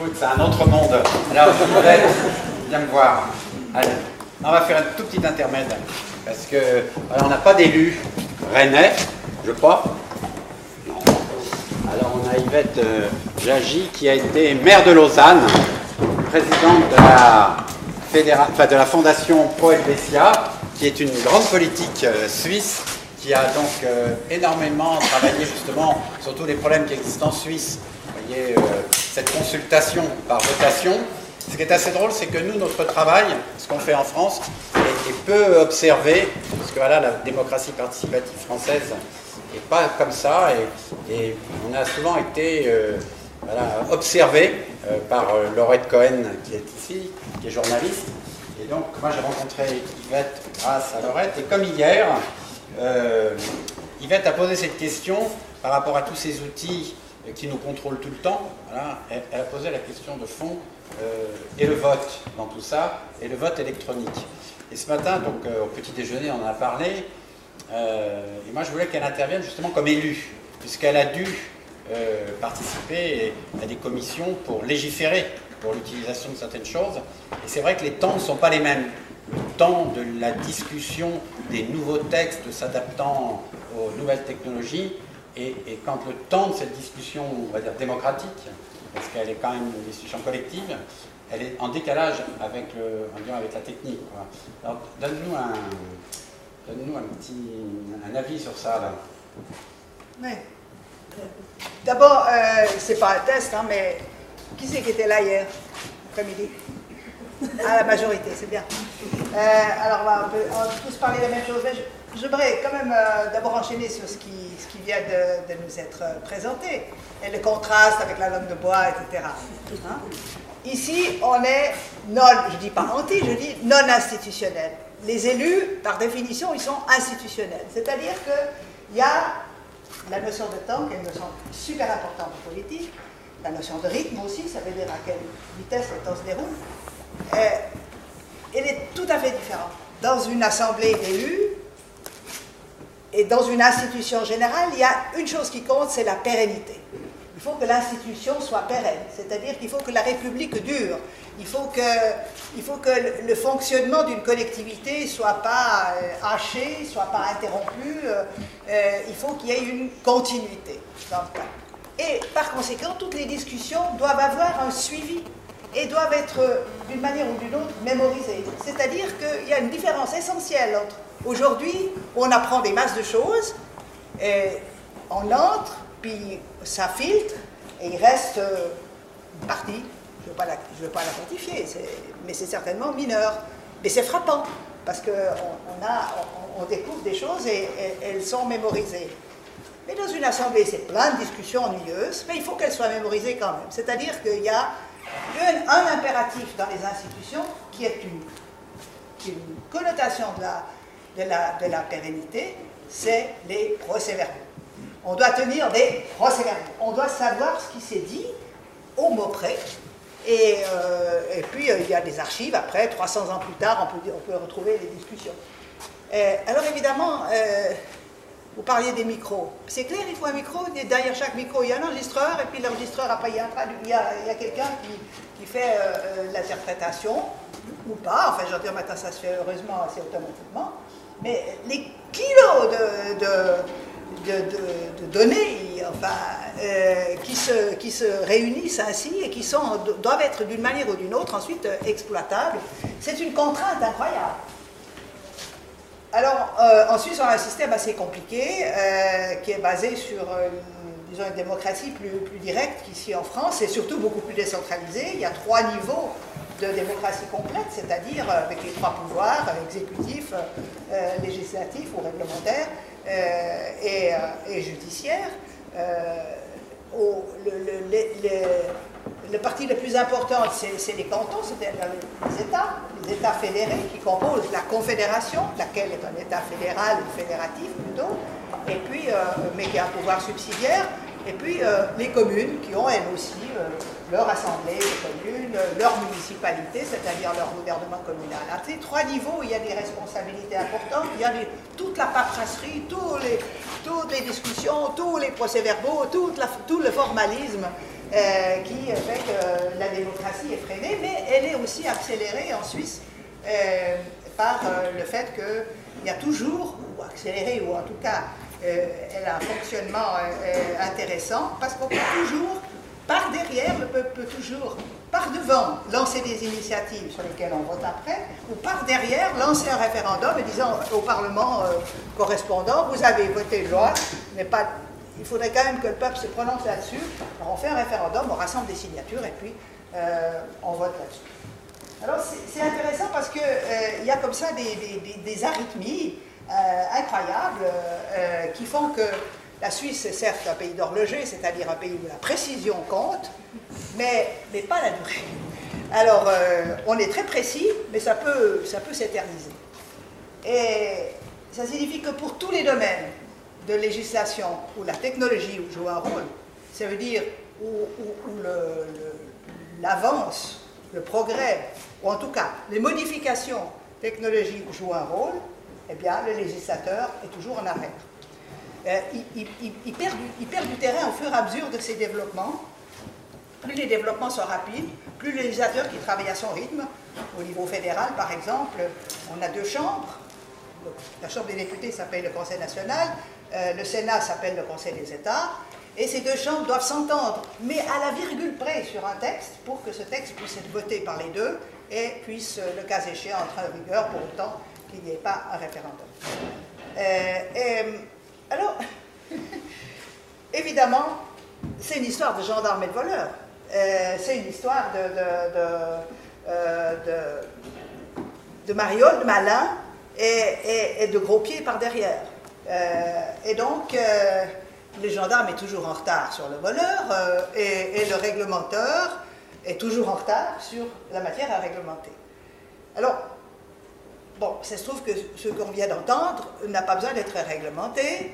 Écoute, c'est un autre monde. Alors, je voudrais bien me voir. Allez, on va faire un tout petit intermède. Parce que, alors, on n'a pas d'élu rennais, je crois. Non. Alors, on a Yvette Jagy, qui a été maire de Lausanne, présidente de la fondation Pro Helvetia, qui est une grande politique suisse, qui a donc énormément travaillé justement sur tous les problèmes qui existent en Suisse. Vous voyez, cette consultation par votation. Ce qui est assez drôle, c'est que nous, notre travail, ce qu'on fait en France, est peu observé, parce que voilà, la démocratie participative française n'est pas comme ça, et on a souvent été voilà, observé par Laurette Cohen, qui est ici, qui est journaliste. Et donc, moi, j'ai rencontré Yvette grâce à Laurette, et comme hier, Yvette a posé cette question par rapport à tous ces outils qui nous contrôlent tout le temps. Voilà, elle a posé la question de fond, et le vote dans tout ça, et le vote électronique. Et ce matin, donc, au petit déjeuner, on en a parlé, et moi, je voulais qu'elle intervienne justement comme élue, puisqu'elle a dû participer à des commissions pour légiférer pour l'utilisation de certaines choses. Et c'est vrai que les temps ne sont pas les mêmes. Le temps de la discussion des nouveaux textes s'adaptant aux nouvelles technologies, et quand le temps de cette discussion, on va dire démocratique, parce qu'elle est quand même une discussion collective, elle est en décalage avec, avec la technique. Voilà. Alors, donne-nous un avis sur ça, là. Oui. D'abord, c'est pas un test, hein, mais qui c'est qui était là hier après-midi? Ah, la majorité, c'est bien. Alors, on va tous parler la même chose. J'aimerais quand même d'abord enchaîner sur ce qui vient de nous être présenté, et le contraste avec la langue de bois, etc. Hein? Ici, on est non, je dis pas anti, je dis non institutionnel. Les élus, par définition, ils sont institutionnels. C'est-à-dire qu'il y a la notion de temps, qui est une notion super importante en politique, la notion de rythme aussi, ça veut dire à quelle vitesse le temps se déroule. Elle est tout à fait différente. Dans une assemblée d'élus et dans une institution générale, il y a une chose qui compte, c'est la pérennité. Il faut que l'institution soit pérenne, c'est-à-dire qu'il faut que la République dure. Il faut que le fonctionnement d'une collectivité ne soit pas haché, ne soit pas interrompu. Il faut qu'il y ait une continuité dans le temps. Et par conséquent, toutes les discussions doivent avoir un suivi et doivent être, d'une manière ou d'une autre, mémorisées. C'est-à-dire qu'il y a une différence essentielle entre aujourd'hui, où on apprend des masses de choses, et on entre, puis ça filtre, et il reste une partie. Je ne veux pas la quantifier, mais c'est certainement mineur. Mais c'est frappant, parce qu'on découvre des choses et elles sont mémorisées. Mais dans une assemblée, c'est plein de discussions ennuyeuses, mais il faut qu'elles soient mémorisées quand même. C'est-à-dire qu'il y a un impératif dans les institutions qui est une connotation de la pérennité, c'est les procès-verbaux. On doit tenir des procès-verbaux. On doit savoir ce qui s'est dit au mot près. Et puis, il y a des archives. Après, 300 ans plus tard, on peut retrouver les discussions. Alors, évidemment, vous parliez des micros. C'est clair, il faut un micro. Derrière chaque micro, il y a un enregistreur. Et puis, l'enregistreur, après, il y a quelqu'un qui fait l'interprétation, ou pas. Enfin, je veux dire, maintenant, ça se fait heureusement assez automatiquement. Mais les kilos de données, enfin, qui se réunissent ainsi et qui doivent être d'une manière ou d'une autre ensuite exploitables, c'est une contrainte incroyable. Alors, en Suisse, on a un système assez compliqué qui est basé sur, disons, une démocratie plus directe qu'ici en France, et surtout beaucoup plus décentralisée. Il y a 3 niveaux de démocratie complète, c'est-à-dire avec les 3 pouvoirs, exécutif, législatif ou réglementaire, et judiciaire. Le parti le plus important, c'est les cantons, c'est-à-dire les États fédérés qui composent la Confédération, laquelle est un État fédéral ou fédératif plutôt, et puis, mais qui a un pouvoir subsidiaire. Et puis les communes qui ont elles aussi leur assemblée de communes, leur municipalité, c'est-à-dire leur gouvernement communal. À ces trois niveaux, il y a des responsabilités importantes, il y a toute la paperasserie, toutes les discussions, tous les procès-verbaux, tout le formalisme qui fait que la démocratie est freinée, mais elle est aussi accélérée en Suisse par le fait qu'il y a toujours, ou accélérée, ou en tout cas, elle a un fonctionnement intéressant, parce qu'on peut toujours, par derrière, le peuple peut toujours, par devant, lancer des initiatives sur lesquelles on vote après, ou par derrière, lancer un référendum et disant au Parlement correspondant, vous avez voté une loi, mais pas... Il faudrait quand même que le peuple se prononce là-dessus. Alors on fait un référendum, on rassemble des signatures et puis on vote là-dessus. Alors c'est intéressant parce qu'il y a comme ça des arythmies incroyables qui font que la Suisse est certes un pays d'horloger, c'est-à-dire un pays où la précision compte, mais pas la durée. Alors on est très précis, mais ça peut s'éterniser. Et ça signifie que pour tous les domaines de législation où la technologie joue un rôle, ça veut dire où l'avance, le progrès, ou en tout cas les modifications technologiques jouent un rôle, eh bien le législateur est toujours en arrière. Il perd du terrain au fur et à mesure de ces développements. Plus les développements sont rapides, plus le législateur qui travaille à son rythme, au niveau fédéral par exemple, on a deux chambres. La Chambre des députés s'appelle le Conseil national, le Sénat s'appelle le Conseil des États, et ces deux chambres doivent s'entendre, mais à la virgule près sur un texte, pour que ce texte puisse être voté par les deux, et puisse, le cas échéant, entrer en vigueur pour autant qu'il n'y ait pas un référendum. Alors, évidemment, c'est une histoire de gendarmes et de voleurs. C'est une histoire de marioles, de malins, et de gros pieds par derrière. Et donc, le gendarme est toujours en retard sur le voleur et le réglementeur est toujours en retard sur la matière à réglementer. Alors, bon, ça se trouve que ce qu'on vient d'entendre n'a pas besoin d'être réglementé,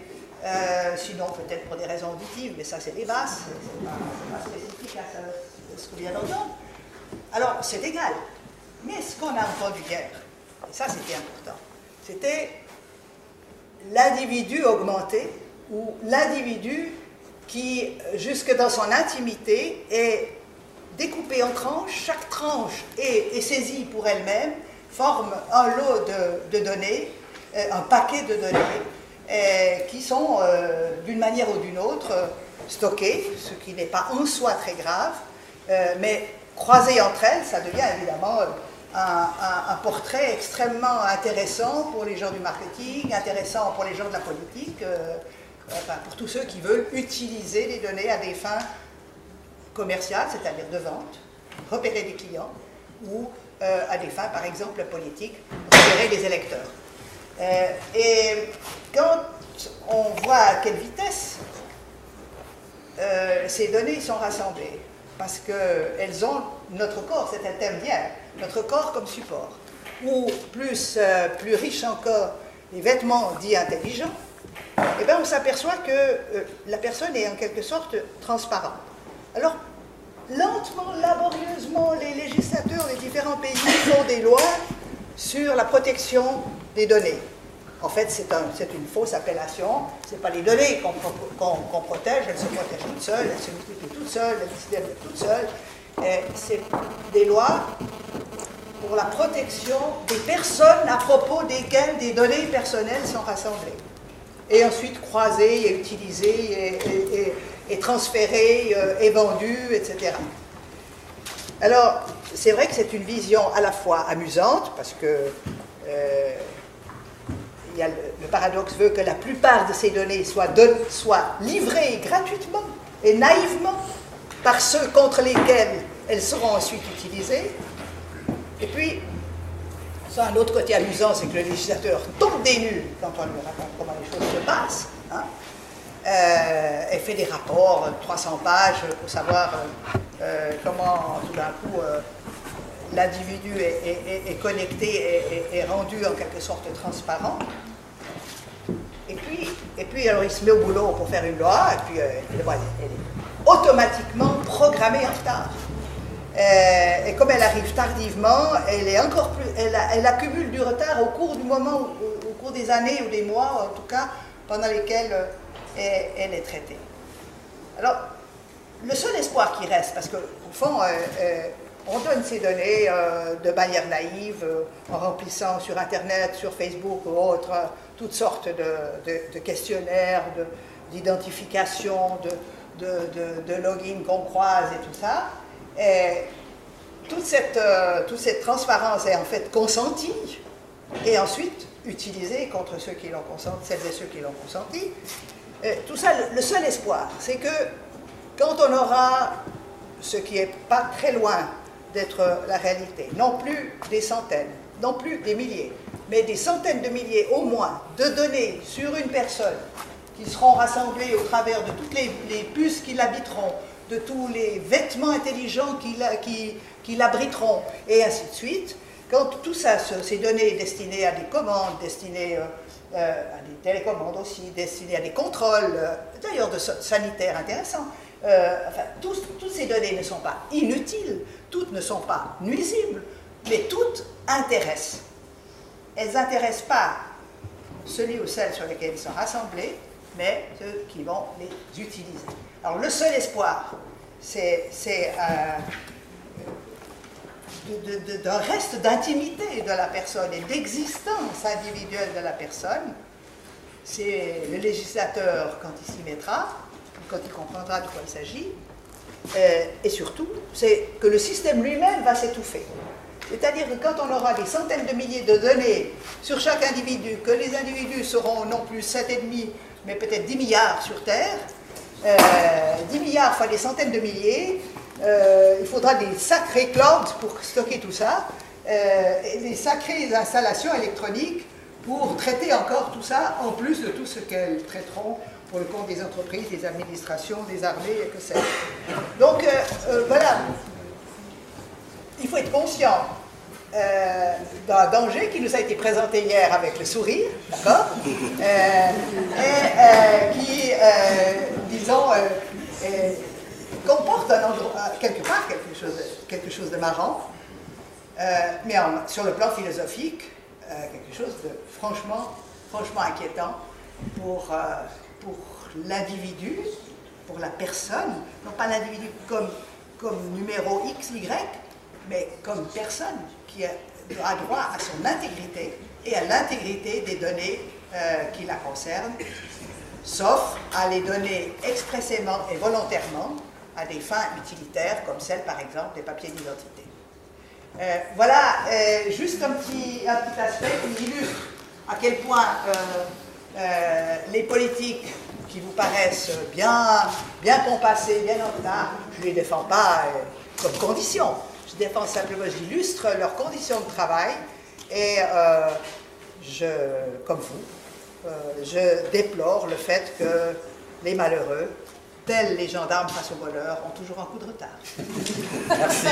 sinon peut-être pour des raisons auditives, mais ça c'est des basses, c'est pas spécifique à ce qu'on vient d'entendre. Alors, c'est égal. Mais ce qu'on a entendu hier, et ça c'était important, c'était l'individu augmenté, ou l'individu qui, jusque dans son intimité, est découpé en tranches, chaque tranche est saisie pour elle-même, forme un lot de données, un paquet de données, qui sont, d'une manière ou d'une autre, stockées, ce qui n'est pas en soi très grave, mais croisées entre elles, ça devient évidemment un portrait extrêmement intéressant pour les gens du marketing, intéressant pour les gens de la politique, enfin, pour tous ceux qui veulent utiliser les données à des fins commerciales, c'est-à-dire de vente, repérer des clients, ou à des fins, par exemple, politiques, repérer des électeurs. Et quand on voit à quelle vitesse ces données sont rassemblées, parce qu'elles ont notre corps, c'est intermédiaire, notre corps comme support, ou plus riche encore, les vêtements dits intelligents, eh bien on s'aperçoit que la personne est en quelque sorte transparente. Alors, lentement, laborieusement, les législateurs des différents pays font des lois sur la protection des données. En fait, c'est une fausse appellation. Ce n'est pas les données qu'on protège, elles se protègent toutes seules, elles se multiplient toutes seules, elles se développent toutes seules. C'est des lois pour la protection des personnes à propos desquelles des données personnelles sont rassemblées. Et ensuite croisées et utilisées et transférées et vendues, etc. Alors, c'est vrai que c'est une vision à la fois amusante, parce que le paradoxe veut que la plupart de ces données soient livrées gratuitement et naïvement par ceux contre lesquels elles seront ensuite utilisées. Et puis, ça, un autre côté amusant, c'est que le législateur tombe des nues quand on lui raconte comment les choses se passent. Hein. Elle fait des rapports, 300 pages, pour savoir comment, tout d'un coup, l'individu est connecté et rendu en quelque sorte transparent. Et puis puis alors il se met au boulot pour faire une loi, et puis elle est automatiquement programmée en retard. Et comme elle arrive tardivement, elle est encore plus, elle accumule du retard au cours du moment, au cours des années ou des mois, en tout cas, pendant lesquels elle est traitée. Alors, le seul espoir qui reste, parce qu'au fond, on donne ces données de manière naïve, en remplissant sur Internet, sur Facebook ou autre, toutes sortes de questionnaires, d'identification, de login qu'on croise et tout ça. Et toute cette transparence est en fait consentie et ensuite utilisée contre ceux qui l'ont consenti, celles et ceux qui l'ont consenti. Tout ça, le seul espoir, c'est que quand on aura, ce qui n'est pas très loin d'être la réalité, non plus des centaines, non plus des milliers, mais des centaines de milliers au moins de données sur une personne qui seront rassemblées au travers de toutes les puces qui l'habiteront, de tous les vêtements intelligents qui l'abriteront, et ainsi de suite. Quand tout ça, ces données destinées à des commandes, destinées à des télécommandes aussi, destinées à des contrôles, d'ailleurs sanitaires intéressants, enfin, toutes ces données ne sont pas inutiles, toutes ne sont pas nuisibles, mais toutes intéressent. Elles n'intéressent pas celui ou celle sur lesquels ils sont rassemblés, mais ceux qui vont les utiliser. Alors le seul espoir, c'est d'un reste d'intimité de la personne et d'existence individuelle de la personne. C'est le législateur quand il s'y mettra, quand il comprendra de quoi il s'agit, et surtout, c'est que le système lui-même va s'étouffer. C'est-à-dire que quand on aura des centaines de milliers de données sur chaque individu, que les individus seront non plus 7,5, mais peut-être 10 milliards sur Terre, 10 milliards fois des centaines de milliers, il faudra des sacrés clouds pour stocker tout ça, et des sacrées installations électroniques pour traiter encore tout ça, en plus de tout ce qu'elles traiteront pour le compte des entreprises, des administrations, des armées, et que sais-je. Donc, voilà. Il faut être conscient d'un danger qui nous a été présenté hier avec le sourire, d'accord, et qui, disons, comporte quelque part quelque chose de marrant, mais sur le plan philosophique, quelque chose de franchement inquiétant pour l'individu, pour la personne, non pas l'individu comme numéro X, Y, mais comme personne qui a droit à son intégrité et à l'intégrité des données qui la concernent, sauf à les donner expressément et volontairement à des fins utilitaires, comme celle, par exemple, des papiers d'identité. Voilà juste un petit aspect qui illustre à quel point les politiques qui vous paraissent bien compassées, bien en retard, je ne les défends pas comme condition. Je défends simplement, j'illustre leurs conditions de travail et comme vous, je déplore le fait que les malheureux, tels les gendarmes face aux voleurs, ont toujours un coup de retard. Merci.